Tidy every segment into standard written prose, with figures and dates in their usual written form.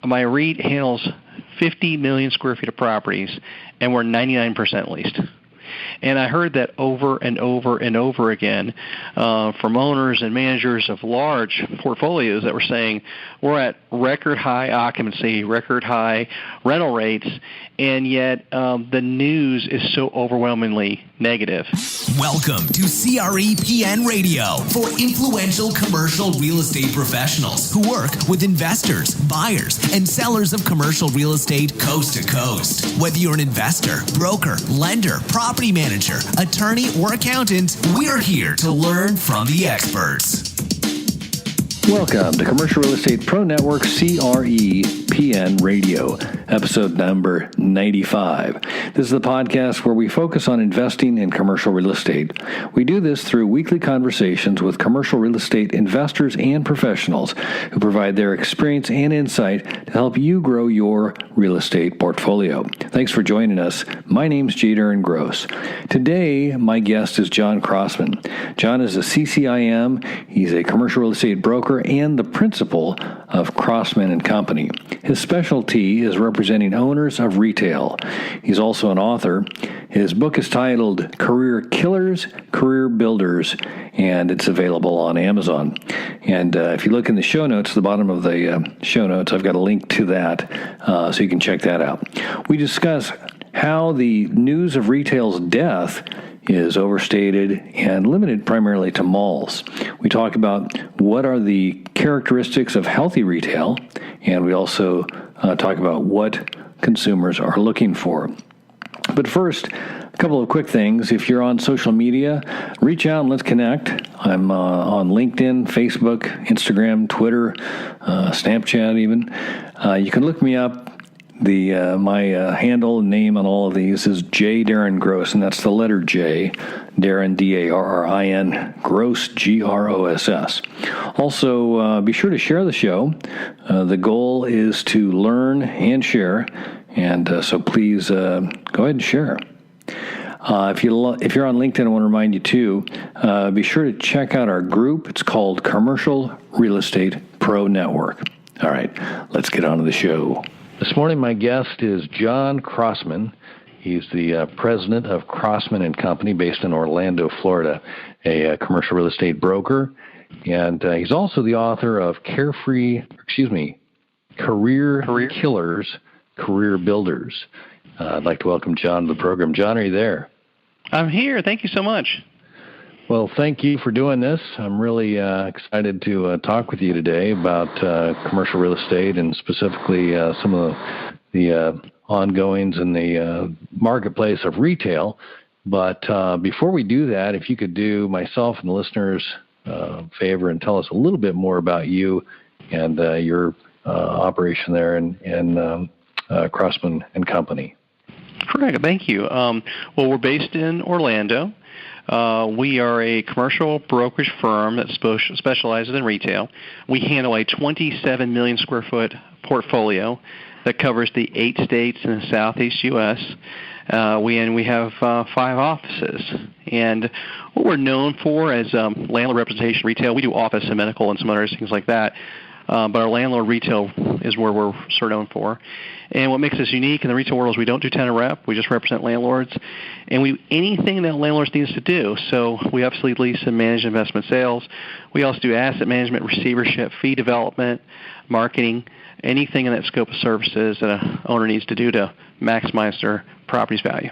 my REIT handles 50 million square feet of properties, and we're 99% leased. And I heard that over and over and over again from owners and managers of large portfolios that were saying we're at record high occupancy, record high rental rates, and yet the news is so overwhelmingly negative. Welcome to CREPN Radio for influential commercial real estate professionals who work with investors, buyers, and sellers of commercial real estate coast to coast. Whether you're an investor, broker, lender, property manager, attorney, or accountant, we're here to learn from the experts. Welcome to Commercial Real Estate Pro Network CREPN Radio, episode number 95. This is the podcast where we focus on investing in commercial real estate. We do this through weekly conversations with commercial real estate investors and professionals who provide their experience and insight to help you grow your real estate portfolio. Thanks for joining us. My name's Darren Gross. Today, my guest is John Crossman. John is a CCIM. He's a commercial real estate broker and the principal of Crossman Company. His specialty is representing owners of retail. He's also an author. His book is titled Career Killers, Career Builders, and it's available on Amazon. And if you look in the show notes, the bottom of the show notes, I've got a link to that, so you can check that out. We discuss how the news of retail's death is overstated and limited primarily to malls. We talk about what are the characteristics of healthy retail, and we also talk about what consumers are looking for. But first, a couple of quick things. If you're on social media, reach out and let's connect. I'm on LinkedIn, Facebook, Instagram, Twitter, Snapchat even. You can look me up. My handle and name on all of these is J. Darren Gross, and that's the letter J, Darren, D-A-R-R-I-N, Gross, G-R-O-S-S. Also, be sure to share the show. The goal is to learn and share, and so please go ahead and share. If you're on LinkedIn, I want to remind you too, be sure to check out our group. It's called Commercial Real Estate Pro Network. All right, let's get on to the show. This morning, my guest is John Crossman. He's the president of Crossman Company based in Orlando, Florida, a commercial real estate broker. And he's also the author of Career Killers, Career Builders. I'd like to welcome John to the program. John, are you there? I'm here. Thank you so much. Well, thank you for doing this. I'm really excited to talk with you today about commercial real estate and specifically some of the ongoings in the marketplace of retail. But before we do that, if you could do myself and the listeners a favor and tell us a little bit more about you and your operation there in Crossman Company. Correct. Thank you. Well, we're based in Orlando. We are a commercial brokerage firm that specializes in retail. We handle a 27 million square foot portfolio that covers the 8 states in the southeast U.S. We have 5 offices. And what we're known for as landlord representation retail, we do office and medical and some other things like that. But our landlord retail is where we're sort of known for. And what makes us unique in the retail world is we don't do tenant rep. We just represent landlords. And anything that landlords need us to do. So we obviously lease and manage investment sales. We also do asset management, receivership, fee development, marketing, anything in that scope of services that an owner needs to do to maximize their property's value.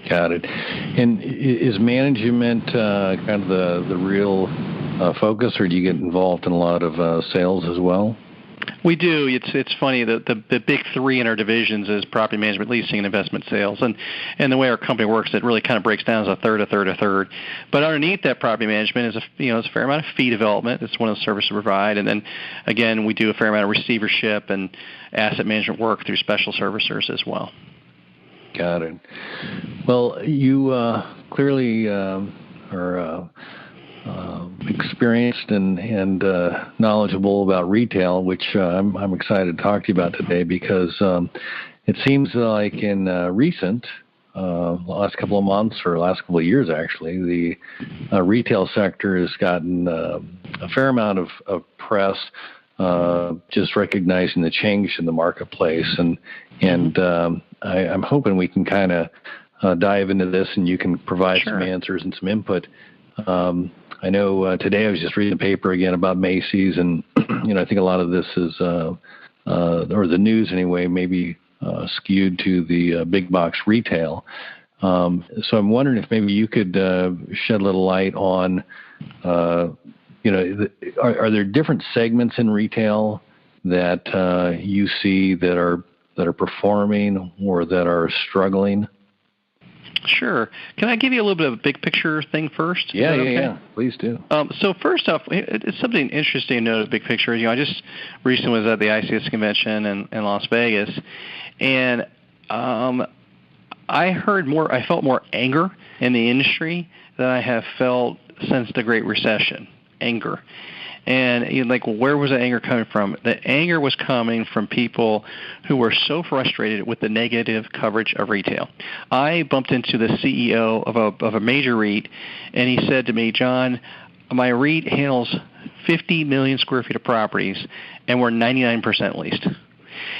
Got it. And is management kind of the real focus, or do you get involved in a lot of sales as well? We do. It's funny, the big 3 in our divisions is property management, leasing, and investment sales. And the way our company works, it really kind of breaks down as a third. But underneath that property management is a fair amount of fee development. It's one of the services we provide. And then, again, we do a fair amount of receivership and asset management work through special servicers as well. Got it. Well, you clearly are experienced and knowledgeable about retail, which I'm excited to talk to you about today because it seems like in recent last couple of months or last couple of years, actually, the retail sector has gotten a fair amount of press just recognizing the change in the marketplace. And I'm hoping we can kind of dive into this, and you can provide some answers and some input. I know today I was just reading the paper again about Macy's, and I think a lot of this is, or the news anyway, maybe skewed to the big box retail. So I'm wondering if maybe you could shed a little light on, are there different segments in retail that you see that are performing or that are struggling? Sure. Can I give you a little bit of a big picture thing first? Yeah. Please do. So first off, it's something interesting to note, big picture. I just recently was at the ICS convention in Las Vegas, and I felt more anger in the industry than I have felt since the Great Recession. Anger. And where was the anger coming from? The anger was coming from people who were so frustrated with the negative coverage of retail. I bumped into the CEO of a major REIT, and he said to me, "John, my REIT handles 50 million square feet of properties, and we're 99% leased."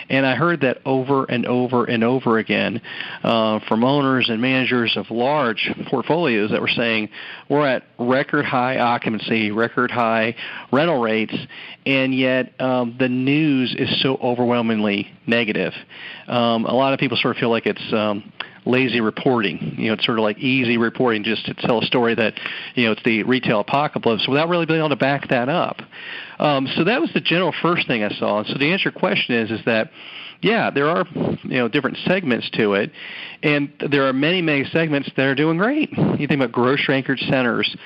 And I heard that over and over and over again from owners and managers of large portfolios that were saying, we're at record high occupancy, record high rental rates, and yet the news is so overwhelmingly negative. A lot of people sort of feel like it's lazy reporting. It's sort of like easy reporting just to tell a story that, it's the retail apocalypse without really being able to back that up. So that was the general first thing I saw. And so the answer to your question is that, yeah, there are, different segments to it, and there are many, many segments that are doing great. You think about grocery-anchored centers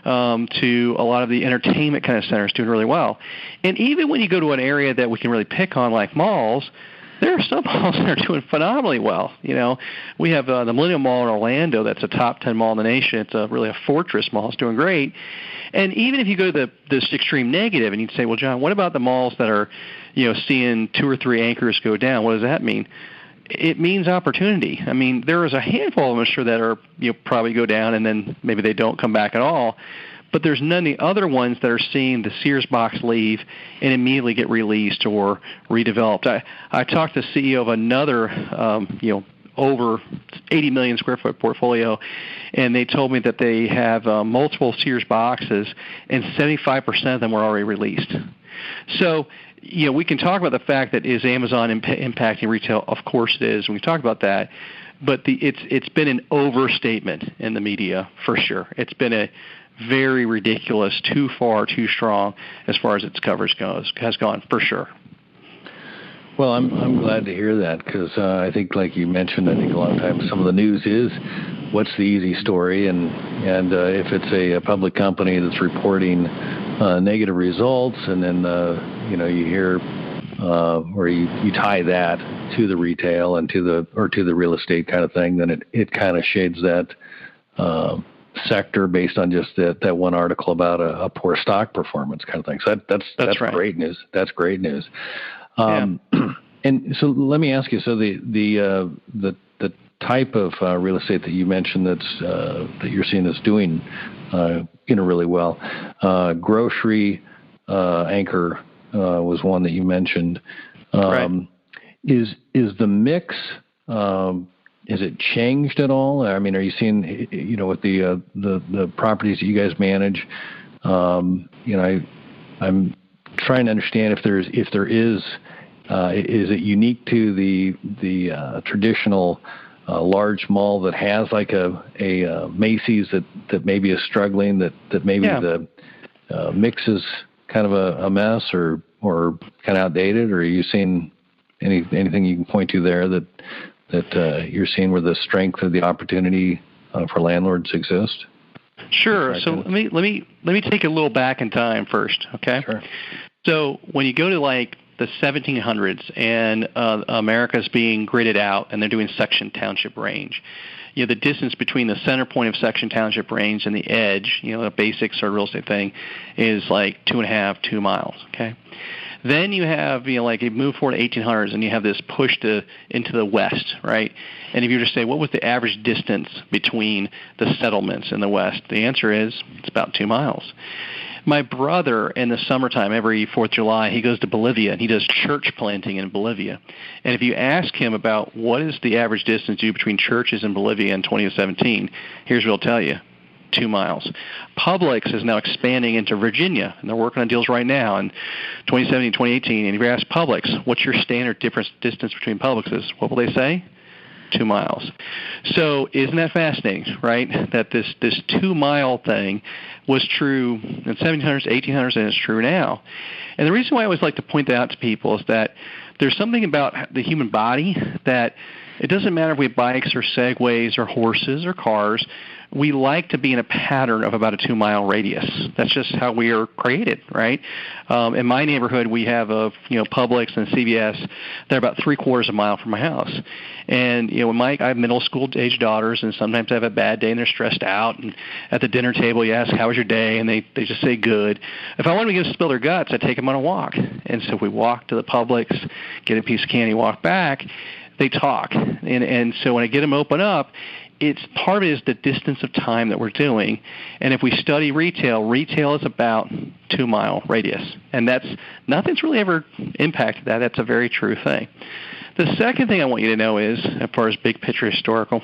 to a lot of the entertainment kind of centers doing really well. And even when you go to an area that we can really pick on like malls, there are some malls that are doing phenomenally well. We have the Millennium Mall in Orlando. That's a top 10 mall in the nation. It's really a fortress mall. It's doing great. And even if you go to this extreme negative, and you'd say, well, John, what about the malls that are, seeing 2 or 3 anchors go down? What does that mean? It means opportunity. I mean, there is a handful of them, I'm sure, that are probably go down, and then maybe they don't come back at all. But there's none of the other ones that are seeing the Sears box leave and immediately get released or redeveloped. I talked to the CEO of another, over 80 million square foot portfolio, and they told me that they have multiple Sears boxes, and 75% of them were already released. So, we can talk about the fact that is Amazon impacting retail? Of course it is, and we talk about that. But it's been an overstatement in the media for sure. It's been a very ridiculous, too far, too strong as far as its coverage has gone for sure. Well, I'm glad to hear that, because I think, like you mentioned, I think a lot of times some of the news is what's the easy story, and if it's a public company that's reporting negative results, and then you hear or you tie that to the retail and to the real estate kind of thing, then it kind of shades that sector based on just that one article about a poor stock performance kind of thing. So that's right. Great news. That's great news. And so let me ask you. So the type of real estate that you mentioned that you're seeing that's doing really well, grocery anchor was one that you mentioned. Right. Is the mix? Has it changed at all? I mean, are you seeing with the properties that you guys manage? I'm trying to understand if there is it unique to the traditional large mall that has like a Macy's that maybe is struggling, that maybe the mix is kind of a mess or kind of outdated, or are you seeing anything you can point to there that you're seeing where the strength of the opportunity for landlords exists? Sure. So let me take a little back in time first, okay? Sure. So when you go to like the 1700s and America's being gridded out and they're doing section township range, the distance between the center point of section township range and the edge, the basic sort of real estate thing, is like 2 miles, okay? Then you have, like you move forward to 1800s, and you have this push into the west, right? And if you were to say, what was the average distance between the settlements in the west? The answer is it's about 2 miles. My brother, in the summertime, every 4th of July, he goes to Bolivia, and he does church planting in Bolivia. And if you ask him about what is the average distance due between churches in Bolivia in 2017, here's what he'll tell you. 2 miles. Publix is now expanding into Virginia, and they're working on deals right now in 2017, 2018. And if you ask Publix, what's your standard distance between Publixes? What will they say? 2 miles. So isn't that fascinating, right? That this 2 mile thing was true in 1700s, 1800s, and it's true now. And the reason why I always like to point that out to people is that there's something about the human body that it doesn't matter if we have bikes or Segways or horses or cars. We like to be in a pattern of about a 2 mile radius. That's just how we are created, right? In my neighborhood, we have Publix and CVS. They're about 3/4 of a mile from my house. And I have middle school age daughters, and sometimes I have a bad day and they're stressed out. And at the dinner table, you ask, "How was your day?" And they just say, "Good." If I want them to spill their guts, I take them on a walk. And so we walk to the Publix, get a piece of candy, walk back. They talk, and so when I get them open up, it's part of it is the distance of time that we're doing. And if we study retail is about 2 mile radius, and nothing's really ever impacted that. That's a very true thing. The second thing I want you to know is, as far as big picture historical,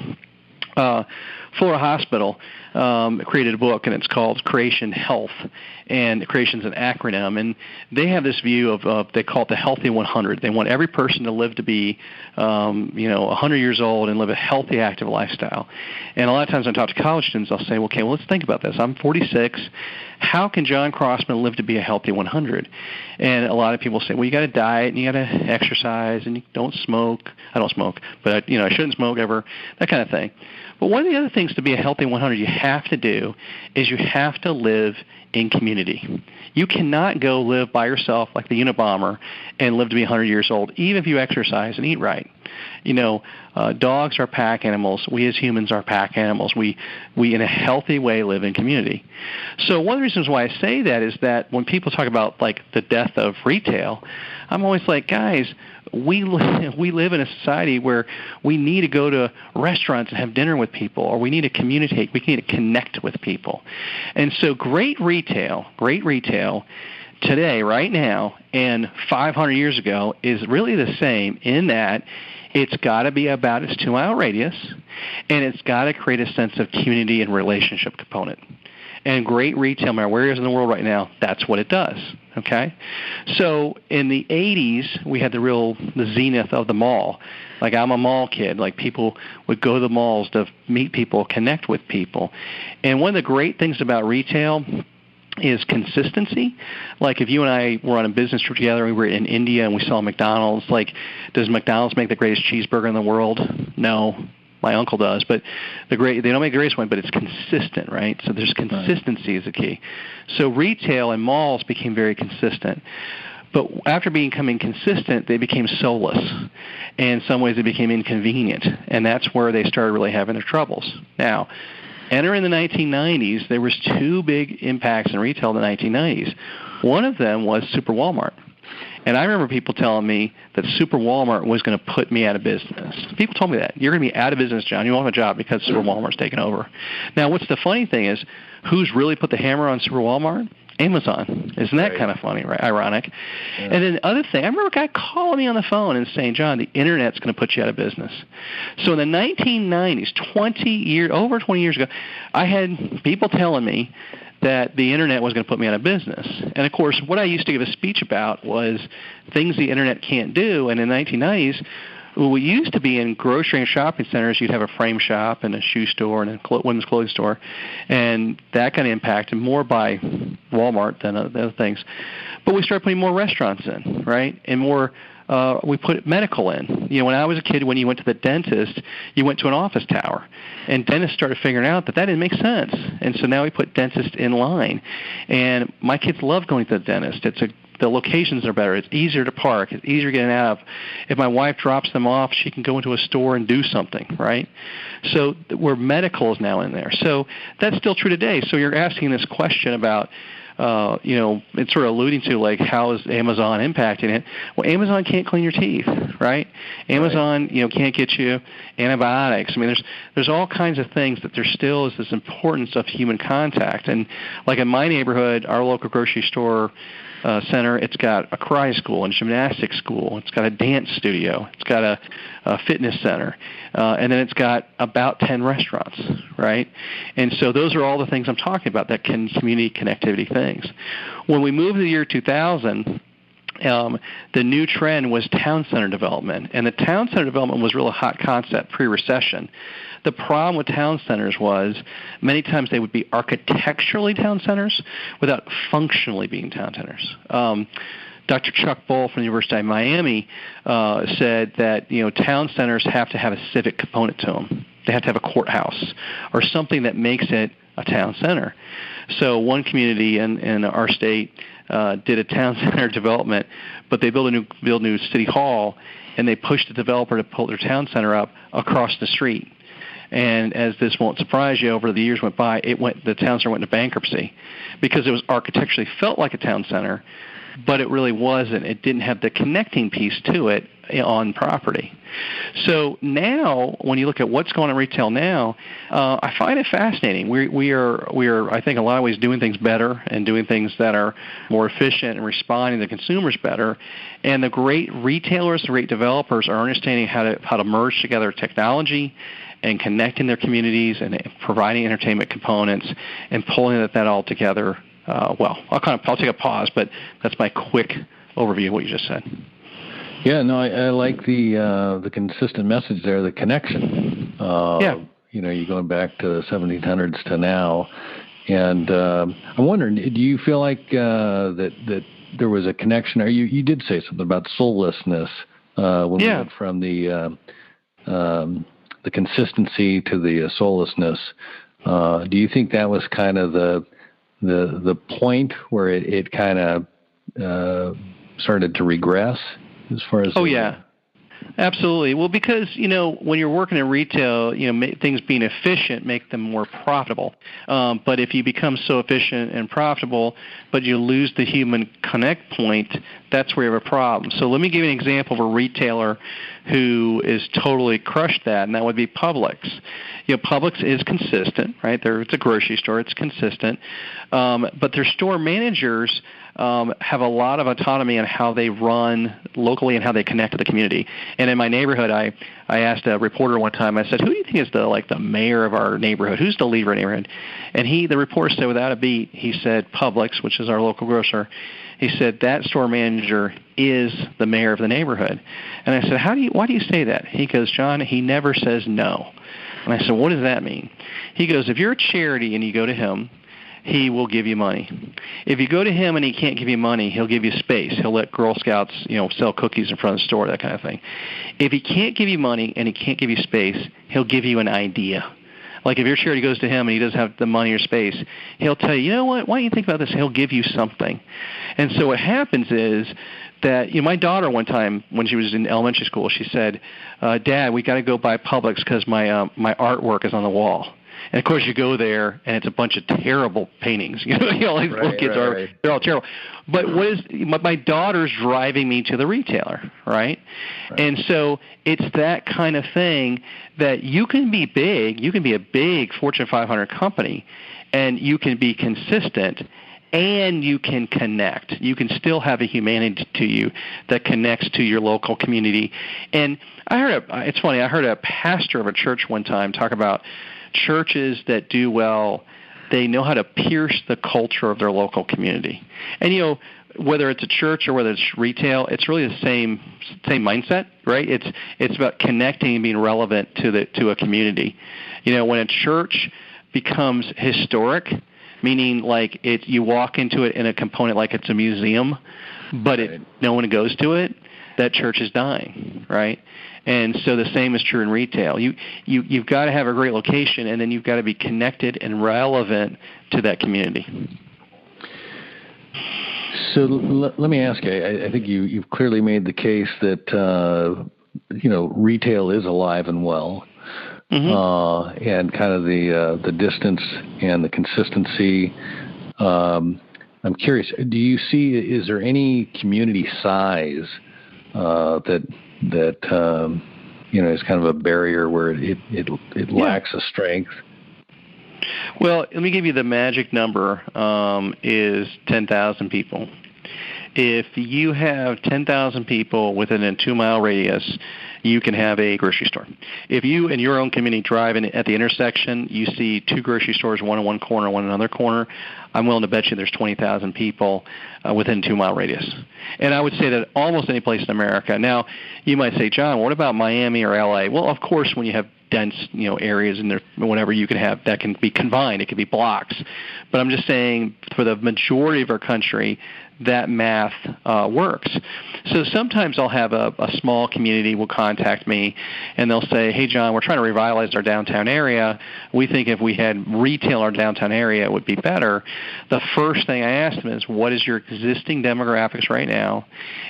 Florida Hospital created a book, and it's called Creation Health, and Creation's an acronym, and they have this view of they call it the Healthy 100. They want every person to live to be 100 years old and live a healthy, active lifestyle. And a lot of times when I talk to college students, I'll say, okay, well, let's think about this. I'm 46. How can John Crossman live to be a healthy 100? And a lot of people say, well, you got to diet and you got to exercise and you don't smoke. I don't smoke, but I shouldn't smoke ever, that kind of thing. But one of the other things to be a healthy 100 you have to do is you have to live in community. You cannot go live by yourself like the Unabomber and live to be 100 years old, even if you exercise and eat right. Dogs are pack animals. We as humans are pack animals. We in a healthy way live in community. So one of the reasons why I say that is that when people talk about like the death of retail, I'm always like, guys, we live in a society where we need to go to restaurants and have dinner with people, or we need to communicate, we need to connect with people. And so great retail today, right now, and 500 years ago is really the same in that it's got to be about its 2 mile radius, and it's got to create a sense of community and relationship component. And great retail, no matter where it is in the world right now, that's what it does. Okay? So in the 80s, we had the zenith of the mall. Like, I'm a mall kid. Like, people would go to the malls to meet people, connect with people. And one of the great things about retail is consistency. Like, if you and I were on a business trip together, we were in India and we saw McDonald's, like, does McDonald's make the greatest cheeseburger in the world? No. My uncle does, but they don't make the greatest one, but it's consistent, right? So there's consistency is the key. So retail and malls became very consistent. But after becoming consistent, they became soulless. And in some ways, they became inconvenient. And that's where they started really having their troubles. Now, entering the 1990s, there was 2 big impacts in retail in the 1990s. One of them was Super Walmart. And I remember people telling me that Super Walmart was going to put me out of business. People told me that. You're going to be out of business, John. You won't have a job because Super Walmart's taken over. Now, what's the funny thing is, who's really put the hammer on Super Walmart? Amazon. Isn't that kind of funny, right? Ironic. Yeah. And then the other thing, I remember a guy calling me on the phone and saying, John, the Internet's going to put you out of business. So in the 1990s, over 20 years ago, I had people telling me that the Internet was going to put me out of business. And, of course, what I used to give a speech about was things the Internet can't do. And in the 1990s, we used to be in grocery and shopping centers. You'd have a frame shop and a shoe store and a women's clothing store. And that got impacted more by Walmart than other things. But we started putting more restaurants in, right, and more we put medical in. When I was a kid, when you went to the dentist, you went to an office tower. And dentists started figuring out that didn't make sense. And so now we put dentists in line. And my kids love going to the dentist. The locations are better. It's easier to park. It's easier getting out of. If my wife drops them off, she can go into a store and do something, right? So where medical is now in there. So that's still true today. So you're asking this question about it's sort of alluding to, like, how is Amazon impacting it? Well, Amazon can't clean your teeth, right? Amazon, can't get you antibiotics. I mean, there's all kinds of things that there still is this importance of human contact. And like in my neighborhood, our local grocery store center, it's got a karate school and gymnastics school. It's got a dance studio. It's got a fitness center. And then it's got about 10 restaurants, right? And so those are all the things I'm talking about, that community connectivity things. When we moved to the year 2000, the new trend was town center development. And the town center development was really a hot concept pre-recession. The problem with town centers was many times they would be architecturally town centers without functionally being town centers. Dr. Chuck Bull from the University of Miami said that town centers have to have a civic component to them. They have to have a courthouse or something that makes it a town center. So one community in our state did a town center development, but they built a new city hall, and they pushed the developer to pull their town center up across the street. And as this won't surprise you, over the years went by, the town center went into bankruptcy because it was architecturally felt like a town center, but it really wasn't. It didn't have the connecting piece to it on property. So now, when you look at what's going on in retail now, I find it fascinating. We are, I think, in a lot of ways doing things better and doing things that are more efficient and responding to consumers better. And the great retailers, the great developers are understanding how to merge together technology and connecting their communities and providing entertainment components and pulling that all together. I'll take a pause, but that's my quick overview of what you just said. Yeah, no, I like the consistent message there, the connection. You're going back to the 1700s to now, and I'm wondering, do you feel like that there was a connection? Or you did say something about soullessness when we went from the consistency to the soullessness. Do you think that was kind of the point where it kind of started to regress as far as? Absolutely. Well, because, when you're working in retail, things being efficient make them more profitable. But if you become so efficient and profitable, but you lose the human connect point, that's where you have a problem. So let me give you an example of a retailer who is totally crushed that, and that would be Publix. Publix is consistent, right? It's a grocery store. It's consistent. But their store managers have a lot of autonomy on how they run locally and how they connect to the community. And in my neighborhood, I asked a reporter one time, I said, who do you think is the mayor of our neighborhood? Who's the leader of our neighborhood? And the reporter said without a beat, he said Publix, which is our local grocer. He said that store manager is the mayor of the neighborhood. And I said, why do you say that? He goes, John, he never says no. And I said, what does that mean? He goes, if you're a charity and you go to him, he will give you money. If you go to him and he can't give you money, he'll give you space. He'll let Girl Scouts, sell cookies in front of the store, that kind of thing. If he can't give you money and he can't give you space, he'll give you an idea. Like if your charity goes to him and he doesn't have the money or space, he'll tell you, you know what, why don't you think about this? He'll give you something. And so what happens is that, my daughter one time when she was in elementary school, she said, Dad, we got to go by Publix because my artwork is on the wall. And, of course, you go there, and it's a bunch of terrible paintings. Little kids they're all terrible. But my daughter's driving me to the retailer, right? And so it's that kind of thing that you can be big. You can be a big Fortune 500 company, and you can be consistent, and you can connect. You can still have a humanity to you that connects to your local community. And it's funny, I heard a pastor of a church one time talk about churches that do well, they know how to pierce the culture of their local community. And, whether it's a church or whether it's retail, it's really the same mindset, right? It's about connecting and being relevant to a community. When a church becomes historic, meaning like you walk into it in a component like it's a museum, but no one goes to it, that church is dying, right? And so the same is true in retail. You've got to have a great location, and then you've got to be connected and relevant to that community. So let me ask you, I think you've clearly made the case that, retail is alive and well. Mm-hmm. And kind of the distance and the consistency. I'm curious. Do you see? Is there any community size that is kind of a barrier where it lacks a strength? Well, let me give you the magic number. Is 10,000 people. If you have 10,000 people within a 2-mile radius, you can have a grocery store. If you, in your own community, drive at the intersection, you see 2 grocery stores, one in one corner, one in another corner, I'm willing to bet you there's 20,000 people within 2-mile radius. And I would say that almost any place in America. Now, you might say, John, what about Miami or L.A.? Well, of course, when you have dense, areas and whatever you can have, that can be confined. It can be blocks. But I'm just saying, for the majority of our country, that math works. So sometimes I'll have a small community will contact me, and they'll say, hey, John, we're trying to revitalize our downtown area. We think if we had retail in our downtown area, it would be better. The first thing I ask them is, what is your existing demographics right now?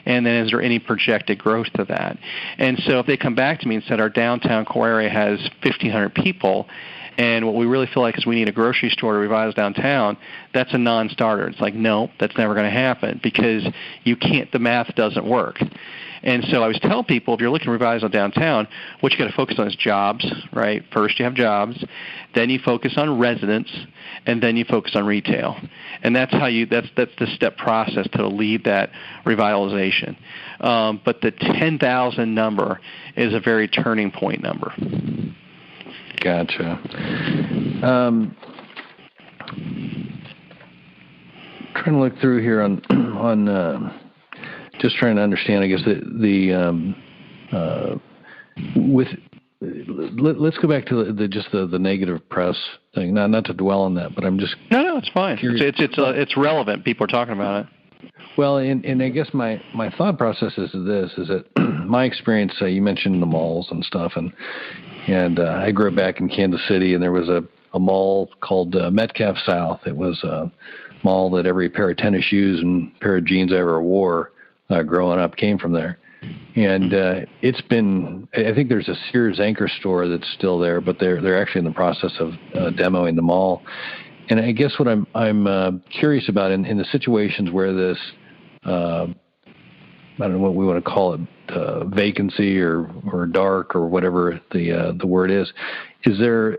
And then is there any projected growth to that? And so if they come back to me and said our downtown core area has 1,500 people, and what we really feel like is we need a grocery store to revitalize downtown, that's a non-starter. It's like, no, that's never going to happen because you can't, the math doesn't work. And so I always tell people, if you're looking to revitalize downtown, what you got to focus on is jobs, right? First you have jobs, then you focus on residents, and then you focus on retail. And that's how that's the step process to lead that revitalization. But the 10,000 number is a very turning point number. Gotcha. Trying to look through here on just trying to understand. I guess let's go back to the negative press thing. Not to dwell on that, but I'm just no, it's fine. It's relevant. People are talking about it. Well, and I guess my thought process is that my experience. You mentioned the malls and stuff, and I grew up back in Kansas City, and there was a mall called Metcalf South. It was a mall that every pair of tennis shoes and pair of jeans I ever wore growing up came from there. And it's been, I think there's a Sears anchor store that's still there, but they're actually in the process of demoing the mall. And I guess what I'm curious about in the situations where this, I don't know what we want to call it, vacancy or dark or whatever the word is there,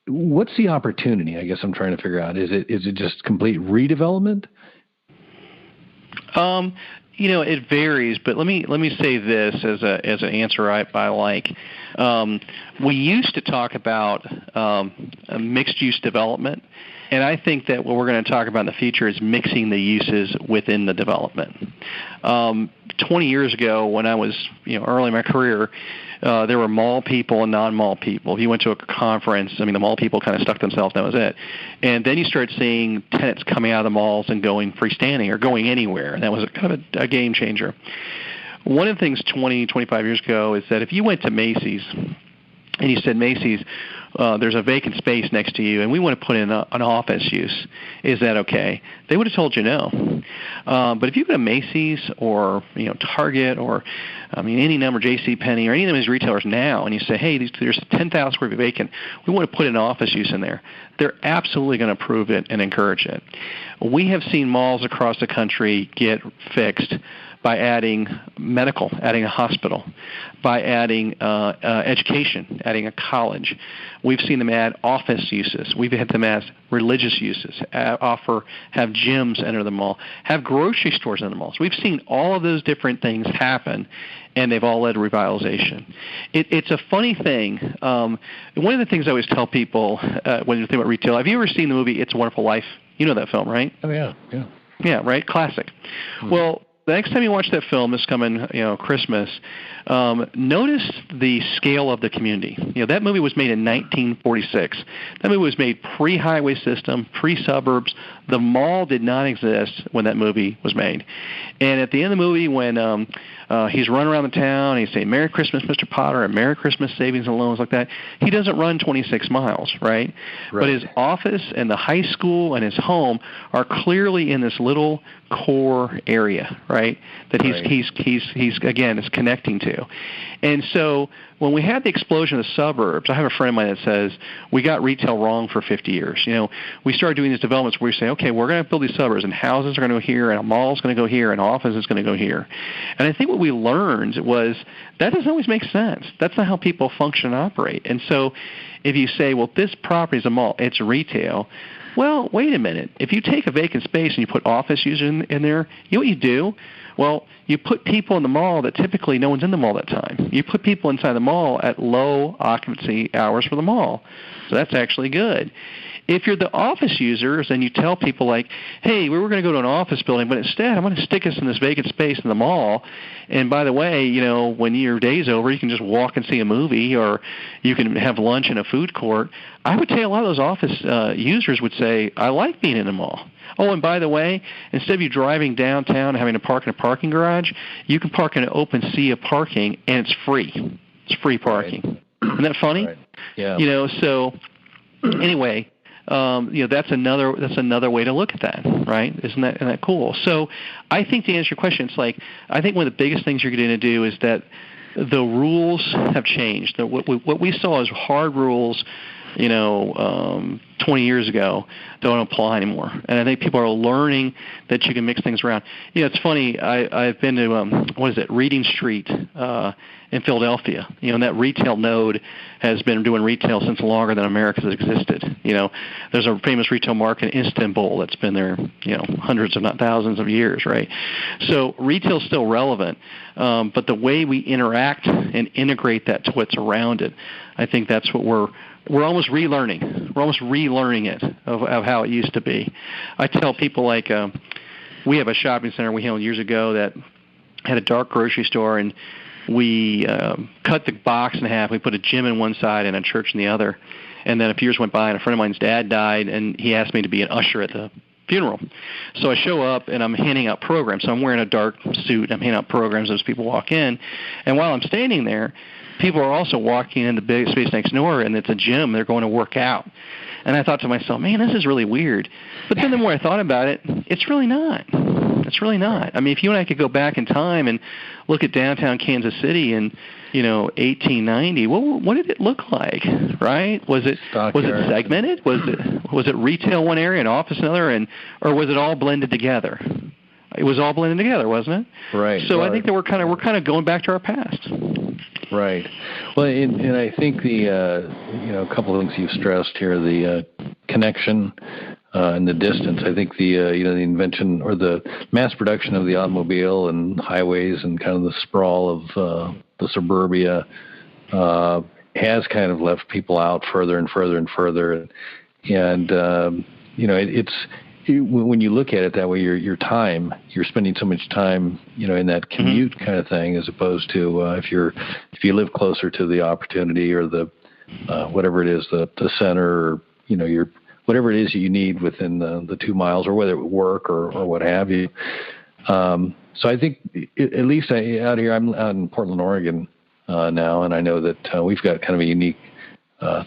what's the opportunity? I guess I'm trying to figure out. Is it just complete redevelopment? It varies, but let me say this as an answer I like. We used to talk about a mixed-use development, and I think that what we're going to talk about in the future is mixing the uses within the development. 20 years ago, when I was early in my career, there were mall people and non-mall people. If you went to a conference, the mall people kind of stuck themselves, that was it. And then you start seeing tenants coming out of the malls and going freestanding or going anywhere, and that was kind of a game changer. One of the things 20, 25 years ago is that if you went to Macy's and you said, Macy's, there's a vacant space next to you, and we want to put in an office use. Is that okay? They would have told you no. But if you go to Macy's or Target or any number, JCPenney or any of these retailers now, and you say, hey, there's 10,000 square feet vacant, we want to put an office use in there, they're absolutely going to approve it and encourage it. We have seen malls across the country get fixed by adding medical, adding a hospital, by adding education, adding a college. We've seen them add office uses. We've had them add religious uses, have gyms enter the mall, have grocery stores in the malls. We've seen all of those different things happen, and they've all led to revitalization. It's a funny thing. One of the things I always tell people when you think about retail, have you ever seen the movie It's a Wonderful Life? You know that film, right? Oh, yeah. Yeah, right? Classic. Mm-hmm. Well, the next time you watch that film, this coming, Christmas, notice the scale of the community. That movie was made in 1946. That movie was made pre-highway system, pre-suburbs. The mall did not exist when that movie was made. And at the end of the movie, when he's running around the town, and he's saying, Merry Christmas, Mr. Potter, and Merry Christmas savings and loans like that, he doesn't run 26 miles, right? But his office and the high school and his home are clearly in this little core area, right? right? That he's again is connecting to. And so when we had the explosion of the suburbs, I have a friend of mine that says we got retail wrong for 50 years. We started doing these developments where we say, okay, we're going to build these suburbs, and houses are going to go here, and a mall is going to go here, and office is going to go here. And I think what we learned was that doesn't always make sense. That's not how people function and operate. And so if you say, well, this property is a mall, it's retail, well, wait a minute. If you take a vacant space and you put office users in there, you know what you do? Well, you put people in the mall that typically no one's in the mall that time. You put people inside the mall at low occupancy hours for the mall. So that's actually good. If you're the office users and you tell people like, hey, we were going to go to an office building, but instead I'm going to stick us in this vacant space in the mall. And by the way, when your day's over, you can just walk and see a movie, or you can have lunch in a food court. I would say a lot of those office users would say, I like being in a mall. Oh, and by the way, instead of you driving downtown and having to park in a parking garage, you can park in an open sea of parking, and it's free. It's free parking. Right. Isn't that funny? Right. Yeah. So anyway, that's another way to look at that, right? Isn't that cool? So I think to answer your question, it's like I think one of the biggest things you're going to do is that the rules have changed. What we saw as hard rules 20 years ago don't apply anymore. And I think people are learning that you can mix things around. It's funny. I've been to, Reading Street in Philadelphia. And that retail node has been doing retail since longer than America has existed. There's a famous retail market in Istanbul that's been there, hundreds if not thousands of years, right? So retail's still relevant, but the way we interact and integrate that to what's around it, I think that's what we're almost relearning. We're almost relearning it of how it used to be. I tell people like we have a shopping center we handled years ago that had a dark grocery store, and we cut the box in half. We put a gym in one side and a church in the other. And then a few years went by, and a friend of mine's dad died, and he asked me to be an usher at the funeral. So I show up, and I'm handing out programs. So I'm wearing a dark suit, and I'm handing out programs as people walk in. And while I'm standing there, people are also walking in the big space next door, and it's a gym. They're going to work out. And I thought to myself, man, this is really weird. But then the more I thought about it, it's really not. It's really not. I mean, if you and I could go back in time and look at downtown Kansas City in, 1890, what did it look like, right? Was it segmented? Was it retail one area and office another, or was it all blended together? It was all blended together, wasn't it? Right. So I think that we're kind of going back to our past. Right. Well, and I think a couple of things you've stressed here, the connection and the distance. I think the invention or the mass production of the automobile and highways and kind of the sprawl of the suburbia has kind of left people out further and further and further. And it's when you look at it that way, your time, you're spending so much time, in that commute kind of thing, as opposed to if you live closer to the opportunity or the whatever it is, the center, or your whatever it is that you need within the 2 miles, or whether it would work or what have you. So I think at least out here, I'm out in Portland, Oregon now, and I know that we've got kind of a unique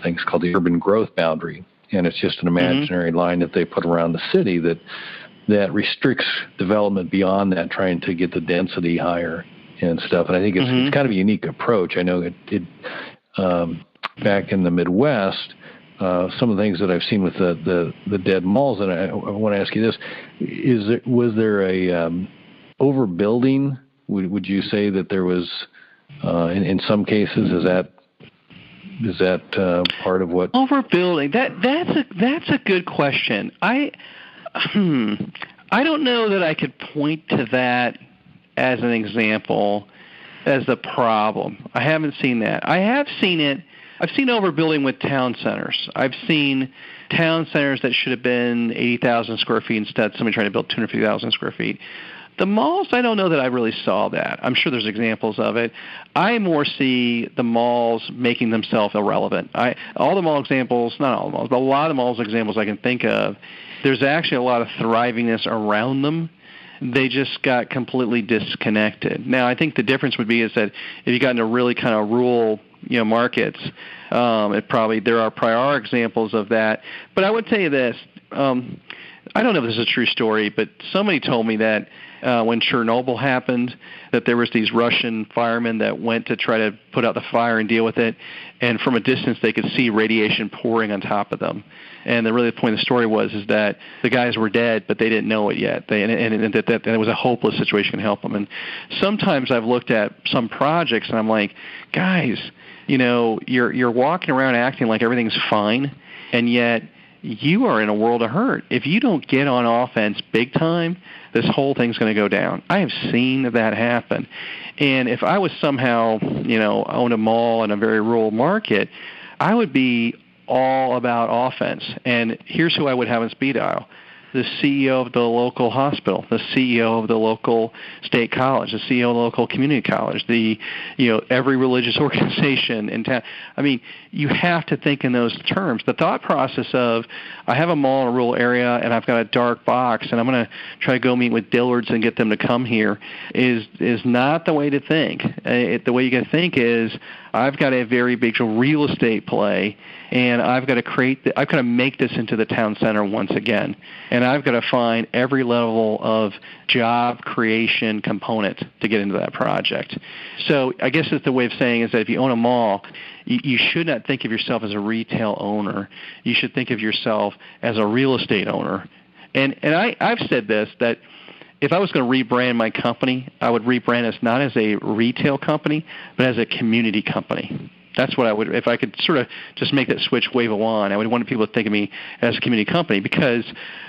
thing called the urban growth boundary. And it's just an imaginary line that they put around the city that restricts development beyond that, trying to get the density higher and stuff. And I think it's kind of a unique approach. I know it back in the Midwest, some of the things that I've seen with the dead malls, and I want to ask you this: was there a overbuilding? Would you say that there was, in some cases, is that part of what overbuilding? That's a good question. I don't know that I could point to that as an example as the problem. I haven't seen that. I have seen it. I've seen overbuilding with town centers. I've seen town centers that should have been 80,000 square feet instead somebody trying to build 250,000 square feet. The malls, I don't know that I really saw that. I'm sure there's examples of it. I more see the malls making themselves irrelevant. All the mall examples, not all the malls, but a lot of the malls examples I can think of, there's actually a lot of thrivingness around them. They just got completely disconnected. Now, I think the difference would be is that if you got into really kind of rural markets, there are prior examples of that. But I would tell you this. I don't know if this is a true story, but somebody told me that when Chernobyl happened, that there was these Russian firemen that went to try to put out the fire and deal with it, and from a distance they could see radiation pouring on top of them. And the point of the story was that the guys were dead, but they didn't know it yet. And it was a hopeless situation to help them. And sometimes I've looked at some projects and I'm like, guys, you're walking around acting like everything's fine, and yet you are in a world of hurt. If you don't get on offense big time, this whole thing's going to go down. I have seen that happen. And if I was somehow, own a mall in a very rural market, I would be all about offense. And here's who I would have on speed dial: the CEO of the local hospital, the CEO of the local state college, the CEO of the local community college, every religious organization in town. I mean, you have to think in those terms. The thought process of, I have a mall in a rural area and I've got a dark box and I'm going to try to go meet with Dillard's and get them to come here is not the way to think. The way you got to think is, I've got a very big real estate play, and I've got to make this into the town center once again. And I've got to find every level of job creation component to get into that project. So I guess that's the way of saying is that if you own a mall, you should not think of yourself as a retail owner. You should think of yourself as a real estate owner. And I've said this, that if I was going to rebrand my company, I would rebrand us not as a retail company, but as a community company. That's what I would, if I could sort of just make that switch, wave a wand, I would want people to think of me as a community company because,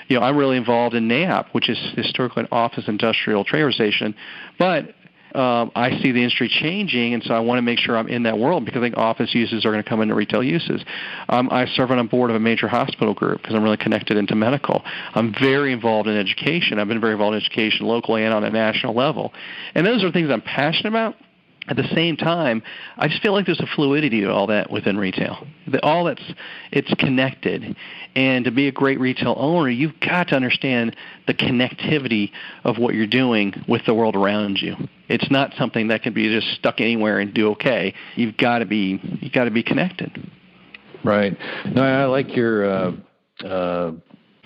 I'm really involved in NAP, which is historically an office industrial transportation, but I see the industry changing, and so I want to make sure I'm in that world because I think office uses are going to come into retail uses. I serve on a board of a major hospital group because I'm really connected into medical. I'm very involved in education. I've been very involved in education locally and on a national level. And those are things I'm passionate about. At the same time, I just feel like there's a fluidity to all that within retail. It's connected. And to be a great retail owner, you've got to understand the connectivity of what you're doing with the world around you. It's not something that can be just stuck anywhere and do okay. You've got to be connected. Right. No, I like your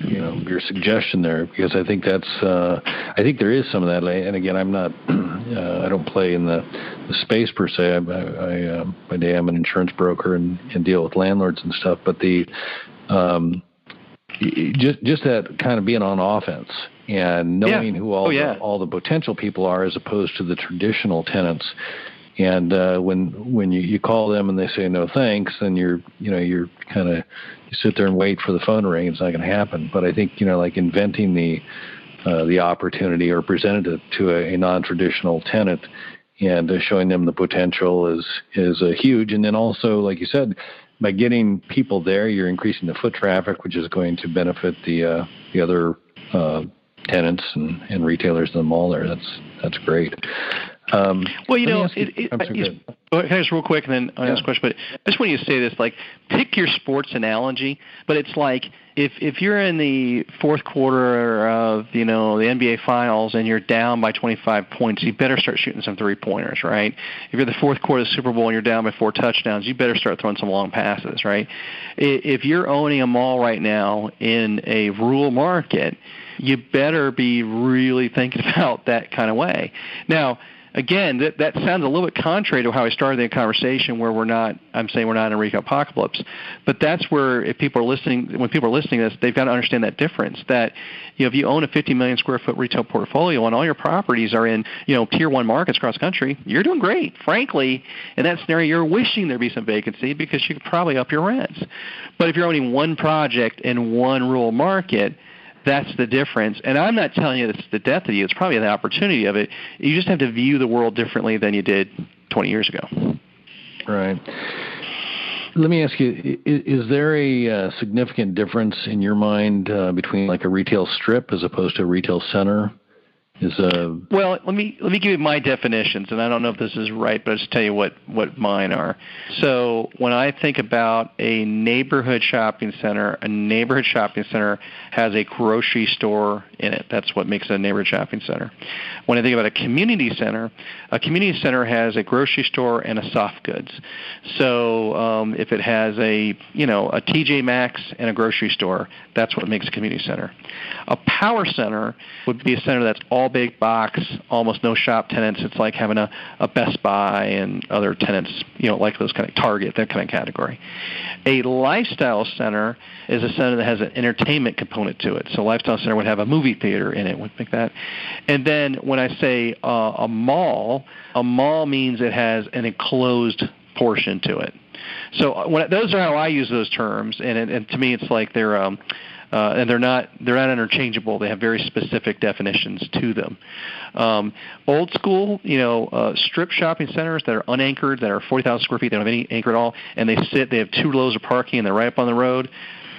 your suggestion there, because I think I think there is some of that. And again, I'm not, I don't play in the space per se. By day I'm an insurance broker and deal with landlords and stuff. But just that kind of being on offense and knowing who all the potential people are as opposed to the traditional tenants. And when you call them and they say no thanks, then you're kind of, you sit there and wait for the phone to ring. It's not going to happen. But I think like inventing the opportunity or presented it to a non-traditional tenant and showing them the potential is huge. And then also, like you said, by getting people there, you're increasing the foot traffic, which is going to benefit the other tenants and retailers in the mall there. That's great. Can I just real quick and then I'll ask a question, but I just want you to say this, like, pick your sports analogy, but it's like if you're in the fourth quarter of, the NBA Finals and you're down by 25 points, you better start shooting some three-pointers, right? If you're the fourth quarter of the Super Bowl and you're down by 4 touchdowns, you better start throwing some long passes, right? If you're owning a mall right now in a rural market, you better be really thinking about that kind of way. Now, again, that sounds a little bit contrary to how I started the conversation, where I'm saying we're not in a retail apocalypse. But that's where when people are listening to this, they've got to understand that difference. That, if you own a 50 million square foot retail portfolio and all your properties are in, tier 1 markets across the country, you're doing great. Frankly, in that scenario, you're wishing there'd be some vacancy because you could probably up your rents. But if you're owning one project in one rural market, that's the difference. And I'm not telling you it's the death of you. It's probably the opportunity of it. You just have to view the world differently than you did 20 years ago. Right. Let me ask you, is there a significant difference in your mind between like a retail strip as opposed to a retail center Well, let me give you my definitions, and I don't know if this is right, but I'll just tell you what mine are. So when I think about a neighborhood shopping center has a grocery store in it. That's what makes it a neighborhood shopping center. When I think about a community center has a grocery store and a soft goods. So if it has a TJ Maxx and a grocery store, that's what makes a community center. A power center would be a center that's all big box, almost no shop tenants. It's like having a Best Buy and other tenants, like those kind of Target, that kind of category. A lifestyle center is a center that has an entertainment component to it. So a lifestyle center would have a movie theater in it, would make that. And then when I say a mall means it has an enclosed portion to it. So those are how I use those terms, and to me it's like they're and they're not interchangeable. They have very specific definitions to them. Old school, strip shopping centers that are unanchored, that are 40,000 square feet, they don't have any anchor at all, and they have 2 rows of parking and they're right up on the road.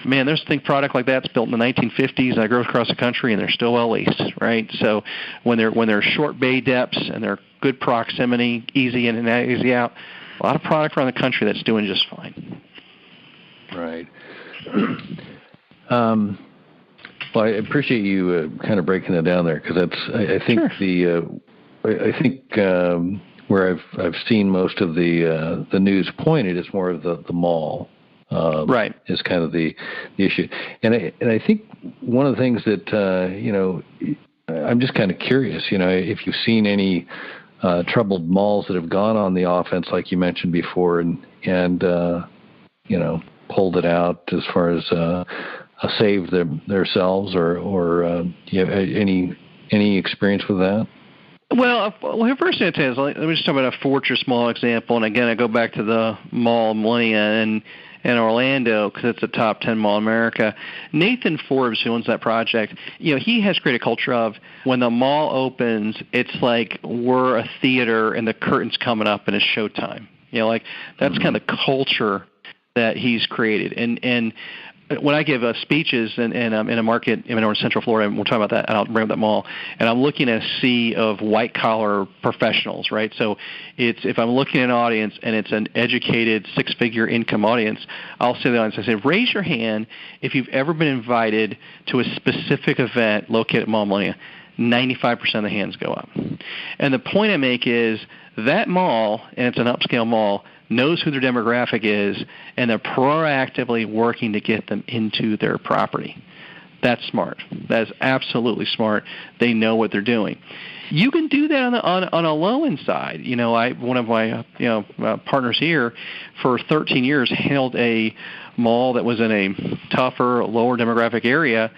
Man, there's a product like that's built in the 1950s, and I drove across the country, and they're still well leased, right? So when they're short bay depths and they're good proximity, easy in and out, easy out, a lot of product around the country that's doing just fine. Right. Well, I appreciate you kind of breaking that down there, because I think sure. Where I've seen most of the news pointed is more of the mall. Right. Is kind of the issue, and I think one of the things that I'm just kind of curious, if you've seen any troubled malls that have gone on the offense, like you mentioned before, and pulled it out as far as save themselves, or do you have any experience with that? Well, first thing I'd say is, let me just talk about a Fortress Mall example, and again, I go back to the Mall Millennia in Orlando, because it's a top 10 mall in America. Nathan Forbes, who owns that project, he has created a culture of, when the mall opens, it's like we're a theater and the curtain's coming up and it's showtime. That's kind of the culture that he's created. And when I give speeches in a market in North Central Florida, and we'll talk about that, and I'll bring up that mall, and I'm looking at a sea of white-collar professionals, right? So if I'm looking at an audience and it's an educated, six-figure income audience, I'll say to the audience, I say, raise your hand if you've ever been invited to a specific event located at Mall Millennia. 95% of the hands go up. And the point I make is that mall, and it's an upscale mall, knows who their demographic is, and they're proactively working to get them into their property. That's smart. That is absolutely smart. They know what they're doing. You can do that on a low-end side. One of my partners here for 13 years handled a mall that was in a tougher, lower demographic area,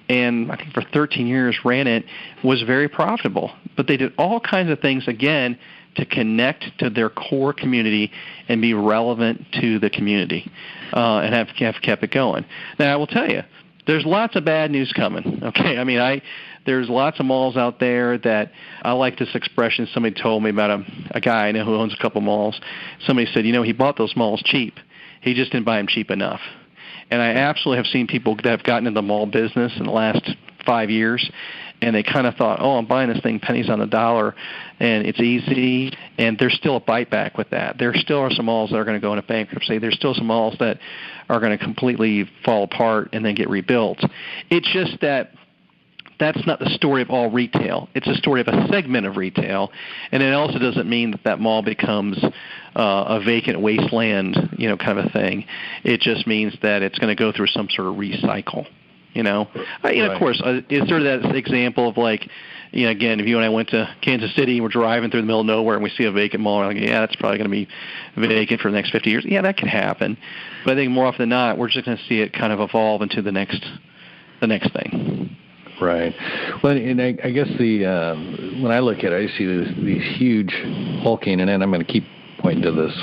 and I think for 13 years ran it, was very profitable. But they did all kinds of things, again, to connect to their core community and be relevant to the community, and have kept it going. Now, I will tell you, there's lots of bad news coming, okay? There's lots of malls out there that, I like this expression somebody told me about a guy I know who owns a couple malls. Somebody said, he bought those malls cheap. He just didn't buy them cheap enough. And I absolutely have seen people that have gotten into the mall business in the last 5 years, and they kind of thought, I'm buying this thing pennies on the dollar, and it's easy, and there's still a bite back with that. There still are some malls that are going to go into bankruptcy. There's still some malls that are going to completely fall apart and then get rebuilt. It's just that's not the story of all retail. It's a story of a segment of retail, and it also doesn't mean that mall becomes a vacant wasteland, kind of a thing. It just means that it's going to go through some sort of recycle. Right. Of course, is there that example of again, if you and I went to Kansas City and we're driving through the middle of nowhere and we see a vacant mall, we're like, yeah, that's probably going to be vacant for the next 50 years. Yeah, that could happen. But I think more often than not, we're just going to see it kind of evolve into the next thing. Right. Well, and I guess when I look at it, I see these huge hulking, and then I'm going to keep pointing to this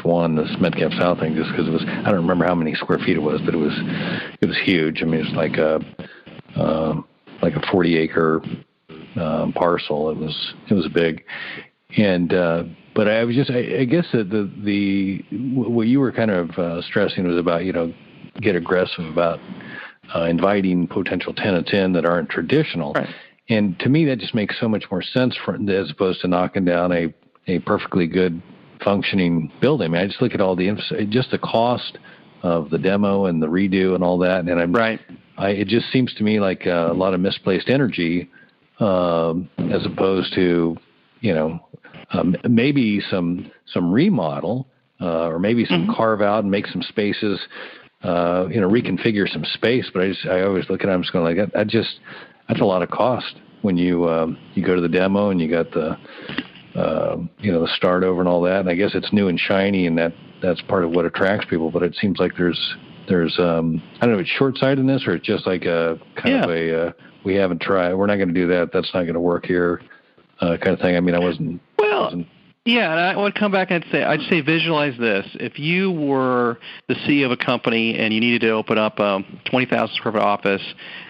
Metcalf South thing, just because it was, I don't remember how many square feet it was, but it was huge. It's like a 40-acre parcel. It was big, and but I was I guess that what you were kind of stressing was about get aggressive about inviting potential tenants in that aren't traditional. Right. And to me, that just makes so much more sense as opposed to knocking down a perfectly good functioning building. I mean, I just look at all just the cost of the demo and the redo and all that, and it just seems to me like a lot of misplaced energy, as opposed to, maybe some remodel, or maybe some carve out and make some spaces, reconfigure some space. But I always look at it, I'm just going like, that's a lot of cost when you go to the demo and you got the start over and all that. And I guess it's new and shiny, and that's part of what attracts people. But it seems like there's I don't know if it's short-sightedness or it's just like a kind of a we haven't tried, we're not going to do that, that's not going to work here, kind of thing. I mean, I wasn't. Yeah, and I would come back and I'd say visualize this. If you were the CEO of a company and you needed to open up a 20,000 square foot office,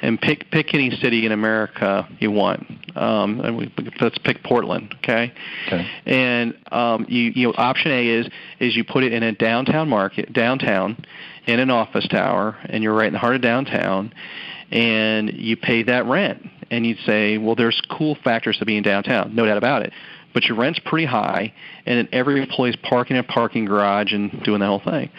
and pick any city in America you want, and let's pick Portland, okay? And option A is you put it in a downtown in an office tower, and you're right in the heart of downtown, and you pay that rent, and you'd say, well, there's cool factors to being downtown, no doubt about it. But your rent's pretty high, and then every employee's parking in a parking garage and doing the whole thing.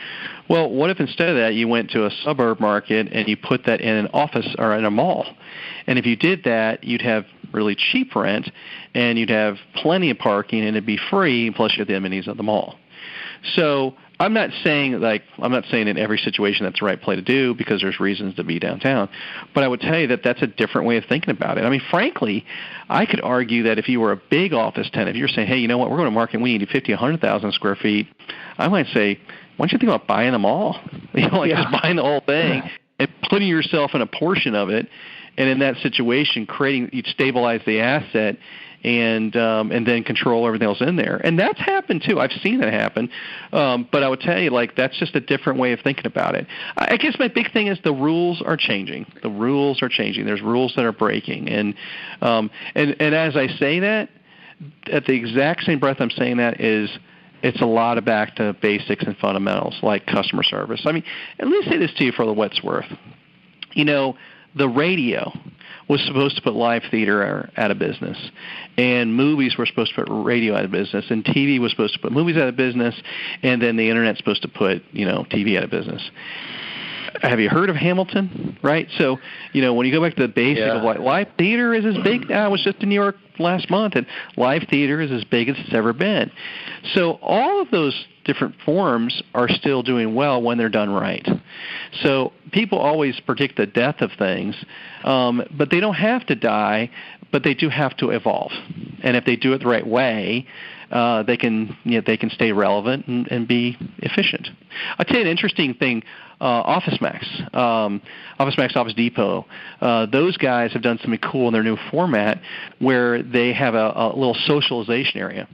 Well, what if instead of that you went to a suburb market and you put that in an office or in a mall? And if you did that, you'd have really cheap rent, and you'd have plenty of parking, and it'd be free, plus you have the amenities of the mall. So I'm not saying in every situation that's the right play to do, because there's reasons to be downtown. But I would tell you that that's a different way of thinking about it. I mean, frankly, I could argue that if you were a big office tenant, if you're saying, hey, you know what, we're going to market, we need 50, 100,000 square feet, I might say, why don't you think about buying them all? Just buying the whole thing and putting yourself in a portion of it. And in that situation, you'd stabilize the asset and then control everything else in there. And that's happened too. I've seen that happen. But I would tell you, that's just a different way of thinking about it. I guess my big thing is the rules are changing. The rules are changing. There's rules that are breaking. And as I say that, at the exact same breath I'm saying that it's a lot of back to basics and fundamentals like customer service. I mean, and let me say this to you for what's worth. The radio was supposed to put live theater out of business, and movies were supposed to put radio out of business, and TV was supposed to put movies out of business, and then the Internet's supposed to put, TV out of business. Have you heard of Hamilton? Right? So, when you go back to the basic of live theater is as big. I was just in New York last month, and live theater is as big as it's ever been. So all of those different forms are still doing well when they're done right. So people always predict the death of things, but they don't have to die, but they do have to evolve. And if they do it the right way, they can stay relevant and be efficient. I'll tell you an interesting thing. OfficeMax, Office Depot, those guys have done something cool in their new format where they have a little socialization area.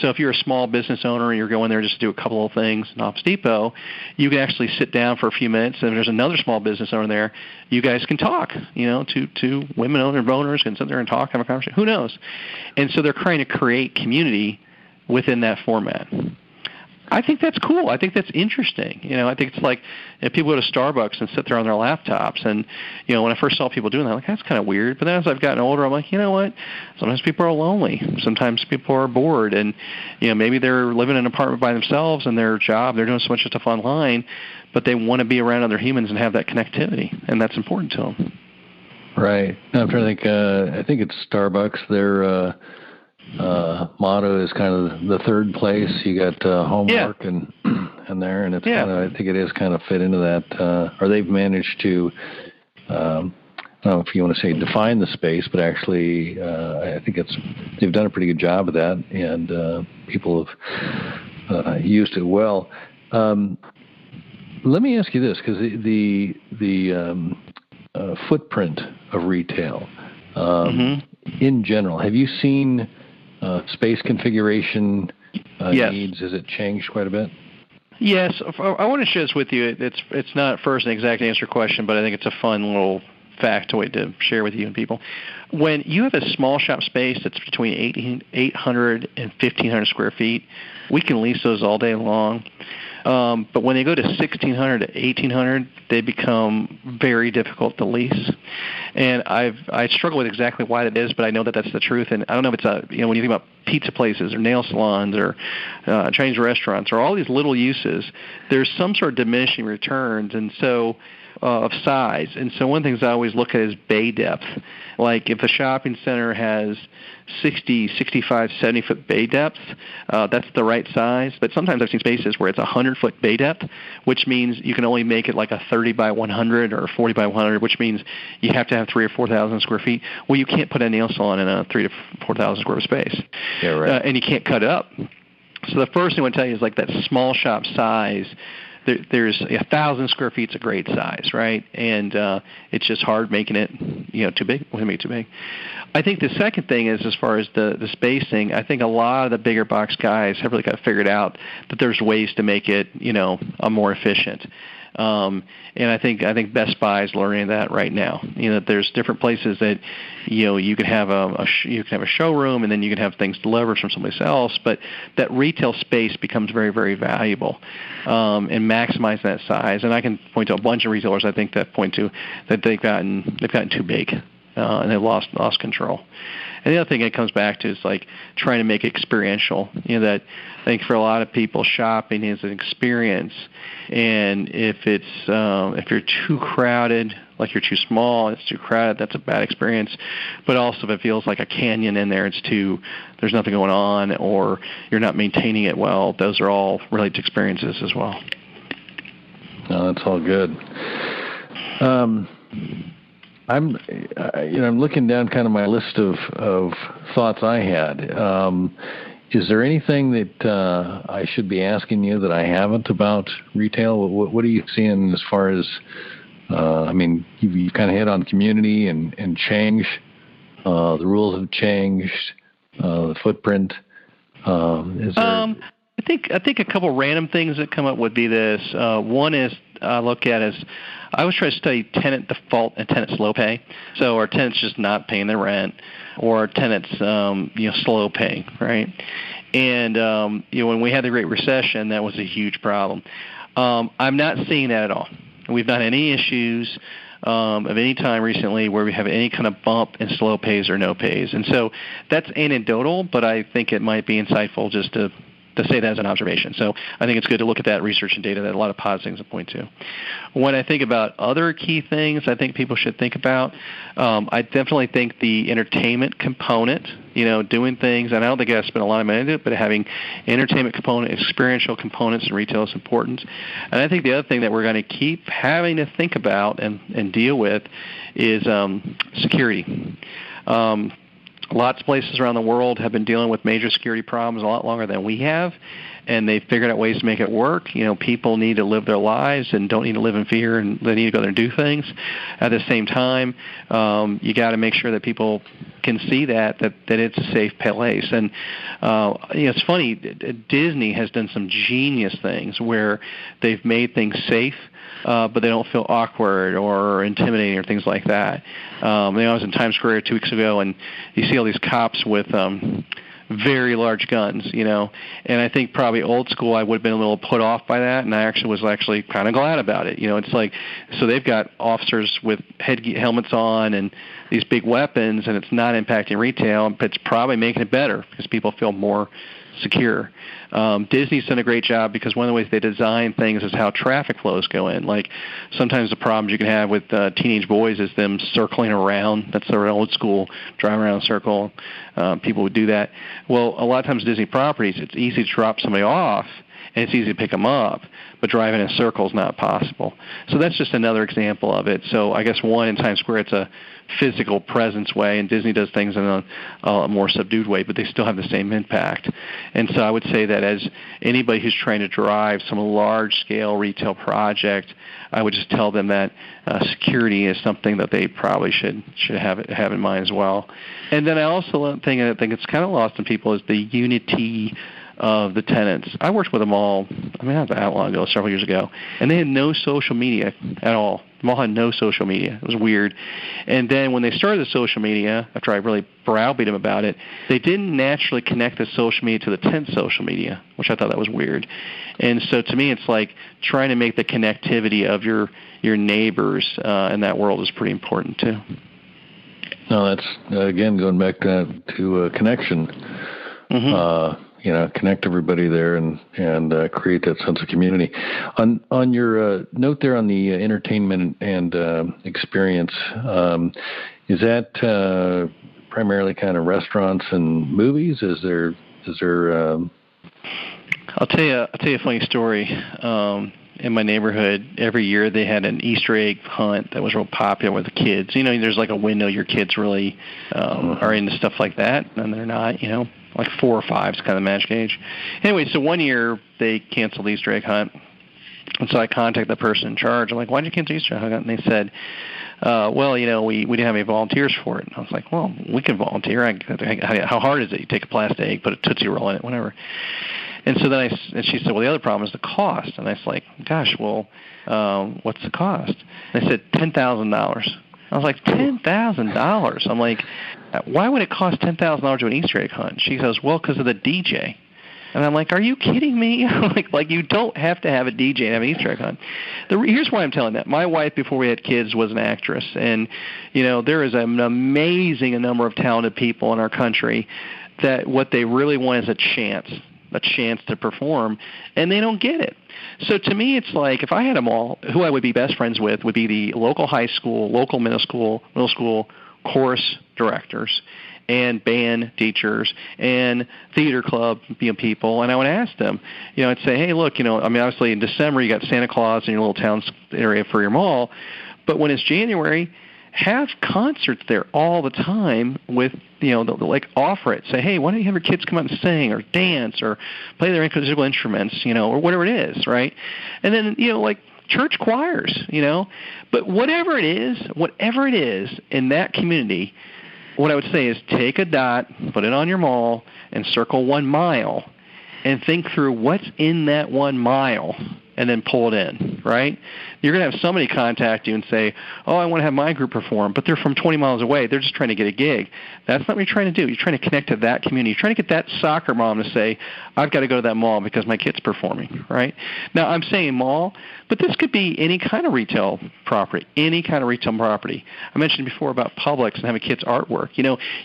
So if you're a small business owner and you're going there just to do a couple of things in Office Depot, you can actually sit down for a few minutes, and if there's another small business owner there, you guys can talk. Two women owners can sit there and talk, have a conversation. Who knows? And so they're trying to create community within that format. I think that's cool. I think that's interesting. I think it's like if people go to Starbucks and sit there on their laptops. And, when I first saw people doing that, I'm like, that's kind of weird. But then as I've gotten older, I'm like, you know what? Sometimes people are lonely. Sometimes people are bored. And, maybe they're living in an apartment by themselves and their job, they're doing so much stuff online, but they want to be around other humans and have that connectivity. And that's important to them. Right. I'm trying to think. I think it's Starbucks. Their motto is kind of the third place. You got homework and there, and it's kind of, I think it is kind of fit into that. Or they've managed to, I don't know if you want to say define the space, but actually, I think they've done a pretty good job of that, and people have used it well. Let me ask you this, because the footprint of retail in general, have you seen space configuration needs? Has it changed quite a bit? Yes. I want to share this with you. It's not first an exact answer question, but I think it's a fun little factoid to share with you and people. When you have a small shop space that's between 800 and 1,500 square feet, we can lease those all day long. But when they go to 1,600 to 1,800, they become very difficult to lease. And I struggle with exactly why that is, but I know that that's the truth. And I don't know if it's when you think about pizza places or nail salons or Chinese restaurants or all these little uses, there's some sort of diminishing returns, and so of size. And so one of the things I always look at is bay depth. Like if a shopping center has 60, 65, 70-foot bay depth, that's the right size. But sometimes I've seen spaces where it's 100-foot bay depth, which means you can only make it like a 30 by 100 or 40 by 100, which means you have to have 3,000 or 4,000 square feet. Well, you can't put a nail salon in a 3,000 to 4,000 square space. Yeah, right. And you can't cut it up. So the first thing I want to tell you is like that small shop size. There's 1,000 square feet is a great size, right? And it's just hard making it, too big. We make it too big. I think the second thing is, as far as the spacing, I think a lot of the bigger box guys have really got figured out that there's ways to make it, more efficient. And I think Best Buy is learning that right now. There's different places that you can have a showroom, and then you can have things delivered from someplace else. But that retail space becomes very, very valuable, and maximizing that size. And I can point to a bunch of retailers I think that point to that they've gotten too big, and they've lost control. And the other thing it comes back to is like trying to make it experiential. That I think for a lot of people, shopping is an experience, and if you're too crowded, like you're too small, it's too crowded, that's a bad experience. But also if it feels like a canyon in there, there's nothing going on, or you're not maintaining it well, those are all related to experiences as well. No, that's all good. I'm looking down kind of my list of thoughts I had. Is there anything that I should be asking you that I haven't about retail? What are you seeing as far as, you've kind of hit on community and change. The rules have changed, the footprint. Is there... I think a couple random things that come up would be this. One is I look at as I always try to study tenant default and tenant slow pay. So are tenants just not paying their rent, or are tenants slow paying, right? And when we had the Great Recession, that was a huge problem. I'm not seeing that at all. We've not had any issues of any time recently where we have any kind of bump in slow pays or no pays. And so that's anecdotal, but I think it might be insightful just to say that as an observation. So I think it's good to look at that research and data that a lot of positive things to point to. When I think about other key things I think people should think about, I definitely think the entertainment component, doing things, and I don't think I spend a lot of money on it, but having entertainment component, experiential components in retail is important. And I think the other thing that we're going to keep having to think about and deal with is security. Lots of places around the world have been dealing with major security problems a lot longer than we have, and they've figured out ways to make it work. People need to live their lives and don't need to live in fear, and they need to go there and do things. At the same time, you got to make sure that people can see that it's a safe place. And it's funny, Disney has done some genius things where they've made things safe, but they don't feel awkward or intimidating or things like that. I was in Times Square 2 weeks ago, and you see all these cops with very large guns, and I think probably old school I would have been a little put off by that, and I was kind of glad about it. It's like, so they've got officers with helmets on and these big weapons, and it's not impacting retail, but it's probably making it better because people feel more secure. Disney's done a great job because one of the ways they design things is how traffic flows go in. Like sometimes the problems you can have with teenage boys is them circling around. That's their old school, drive around in a circle. People would do that. Well, a lot of times Disney properties, it's easy to drop somebody off, and it's easy to pick them up, but driving in a circle is not possible. So that's just another example of it. So I guess one, in Times Square, it's a physical presence way, and Disney does things in a more subdued way, but they still have the same impact. And so I would say that as anybody who's trying to drive some large-scale retail project, I would just tell them that security is something that they probably should have in mind as well. And then I also think it's kind of lost on people is the unity of the tenants. I worked with them all, not that long ago, several years ago, and they had no social media at all. Them all had no social media. It was weird. And then when they started the social media, after I really browbeat them about it, they didn't naturally connect the social media to the tenant social media, which I thought that was weird. And so to me, it's like trying to make the connectivity of your neighbors in that world is pretty important too. No, that's, again, going back to connection. Connect everybody there and create that sense of community. On your note there on the entertainment and experience, is that primarily kind of restaurants and movies? Is there? I'll tell you a funny story. In my neighborhood, every year they had an Easter egg hunt that was real popular with the kids. There's like a window your kids really are into stuff like that, and they're not. Like 4 or 5 is kind of the magic age. Anyway, so one year they canceled the Easter egg hunt, and so I contacted the person in charge. I'm like, why did you cancel Easter egg hunt? And they said, we didn't have any volunteers for it. And I was like, well, we can volunteer. How hard is it? You take a plastic egg, put a Tootsie Roll in it, whatever. And so then she said, well, the other problem is the cost. And I was like, gosh, well, what's the cost? And they said $10,000. I was like, $10,000? I'm like, why would it cost $10,000 to an Easter egg hunt? She goes, well, because of the DJ. And I'm like, are you kidding me? like you don't have to have a DJ and have an Easter egg hunt. Here's why I'm telling that. My wife, before we had kids, was an actress. And, there is an amazing number of talented people in our country that what they really want is a chance to perform, and they don't get it. So to me, it's like if I had them all, who I would be best friends with would be the local high school, local middle school chorus directors and band teachers and theater club people, and I would ask them, I'd say, hey, look, obviously in December you got Santa Claus in your little town area for your mall, but when it's January, have concerts there all the time with, offer it. Say, hey, why don't you have your kids come out and sing or dance or play their musical instruments, or whatever it is, right? And then, like church choirs, But whatever it is in that community, what I would say is take a dot, put it on your mall, and circle 1 mile, and think through what's in that 1 mile, and then pull it in, right? You're going to have somebody contact you and say, oh, I want to have my group perform, but they're from 20 miles away. They're just trying to get a gig. That's not what you're trying to do. You're trying to connect to that community. You're trying to get that soccer mom to say, I've got to go to that mall because my kid's performing, right? Now, I'm saying mall, but this could be any kind of retail property, I mentioned before about Publix and having kids' artwork.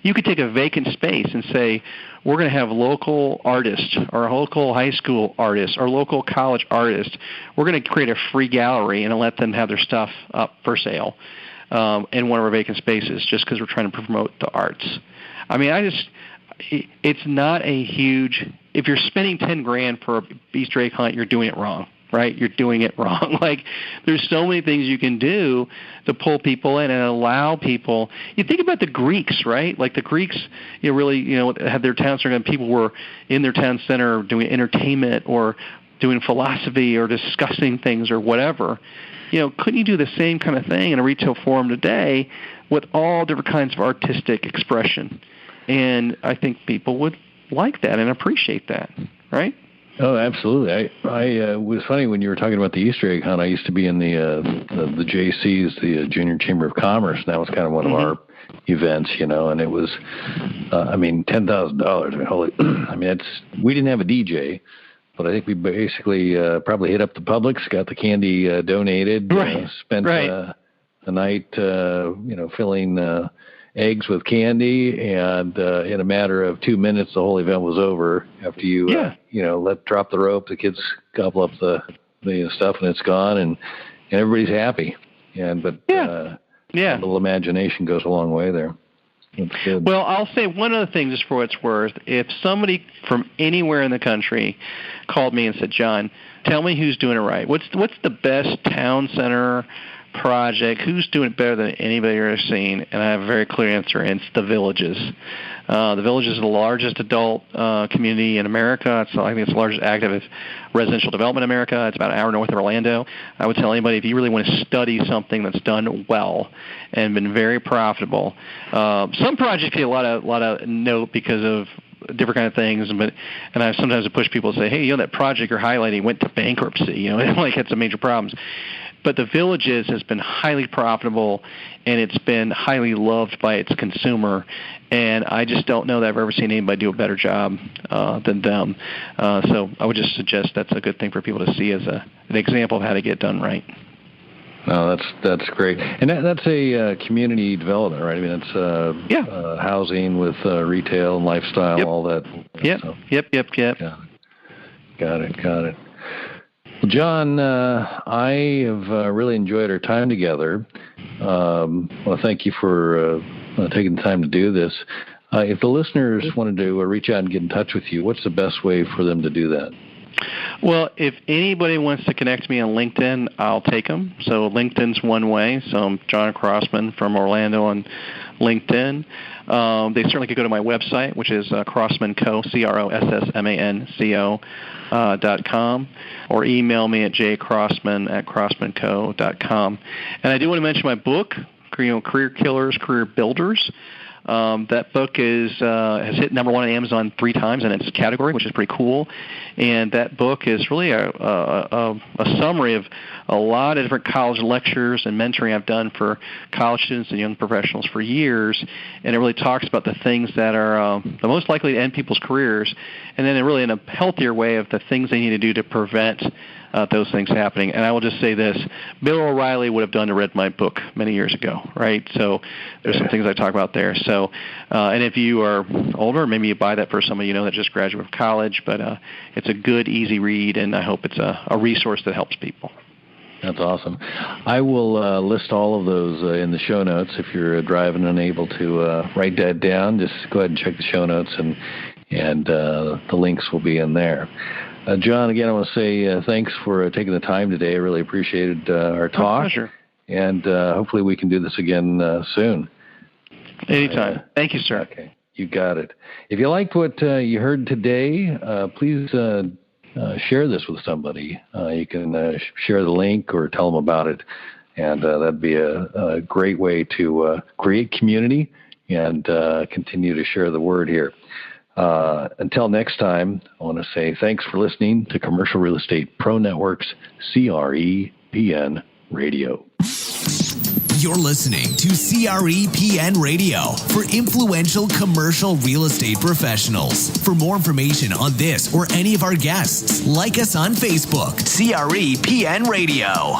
You could take a vacant space and say, we're going to have local artists or local high school artists or local college artists. We're going to create a free gallery and let them have their stuff up for sale in one of our vacant spaces just because we're trying to promote the arts. I mean, it's not a huge – if you're spending $10,000 for an Easter egg hunt, you're doing it wrong. Right? You're doing it wrong. Like, there's so many things you can do to pull people in and allow people. You think about the Greeks, right? Like the Greeks, really, had their town center and people were in their town center doing entertainment or doing philosophy or discussing things or whatever. Couldn't you do the same kind of thing in a retail forum today with all different kinds of artistic expression? And I think people would like that and appreciate that, right? Oh, absolutely. It was funny when you were talking about the Easter egg hunt. I used to be in the JC's, the Junior Chamber of Commerce, and that was kind of one of our events, and it was, $10,000. We didn't have a DJ, but I think we basically probably hit up the Publix, got the candy donated, spent a night, filling eggs with candy, and in a matter of 2 minutes, the whole event was over. After you, drop the rope, the kids gobble up the stuff, and it's gone, and everybody's happy. A little imagination goes a long way there. That's good. Well, I'll say one other thing, just for what it's worth. If somebody from anywhere in the country called me and said, John, tell me who's doing it right. What's the best town center project? Who's doing it better than anybody I've ever seen? And I have a very clear answer, and it's the Villages. The Villages is the largest adult community in America. I think it's the largest active residential development in America. It's about an hour north of Orlando. I would tell anybody, if you really want to study something that's done well and been very profitable, some projects get a lot of note because of different kind of things, and I sometimes push people to say, hey, that project you're highlighting went to bankruptcy. It had some major problems. But the Villages has been highly profitable, and it's been highly loved by its consumer. And I just don't know that I've ever seen anybody do a better job than them. So I would just suggest that's a good thing for people to see as an example of how to get done right. Oh, that's great, and that's a community development, right? I mean, it's housing with retail and lifestyle, all that. Yep. So. Yep. Got it. Well, John, I have really enjoyed our time together. Well, thank you for taking the time to do this. If the listeners wanted to reach out and get in touch with you, what's the best way for them to do that? Well, if anybody wants to connect me on LinkedIn, I'll take them. So LinkedIn's one way. So I'm John Crossman from Orlando on LinkedIn. They certainly could go to my website, which is Crossman Co, CROSSMANCO.com, or email me at jcrossman@crossmanco.com. And I do want to mention my book, Career Killers, Career Builders. That book has hit number one on Amazon 3 times in its category, which is pretty cool. And that book is really a summary of a lot of different college lectures and mentoring I've done for college students and young professionals for years. And it really talks about the things that are the most likely to end people's careers, and then really in a healthier way of the things they need to do to prevent those things happening. And I will just say this, Bill O'Reilly would have done to read my book many years ago, right? So there's some things I talk about there. So, and if you are older, maybe you buy that for somebody you know that just graduated from college, but it's a good, easy read, and I hope it's a resource that helps people. That's awesome. I will list all of those in the show notes. If you're driving and unable to write that down, just go ahead and check the show notes, and the links will be in there. John, again, I want to say thanks for taking the time today. I really appreciated our talk. My pleasure. And hopefully we can do this again soon. Anytime. Thank you, sir. Okay, you got it. If you liked what you heard today, please share this with somebody. You can share the link or tell them about it. And that'd be a great way to create community and continue to share the word here. Until next time, I want to say thanks for listening to Commercial Real Estate Pro Network's CREPN Radio. You're listening to CREPN Radio for influential commercial real estate professionals. For more information on this or any of our guests, like us on Facebook, CREPN Radio.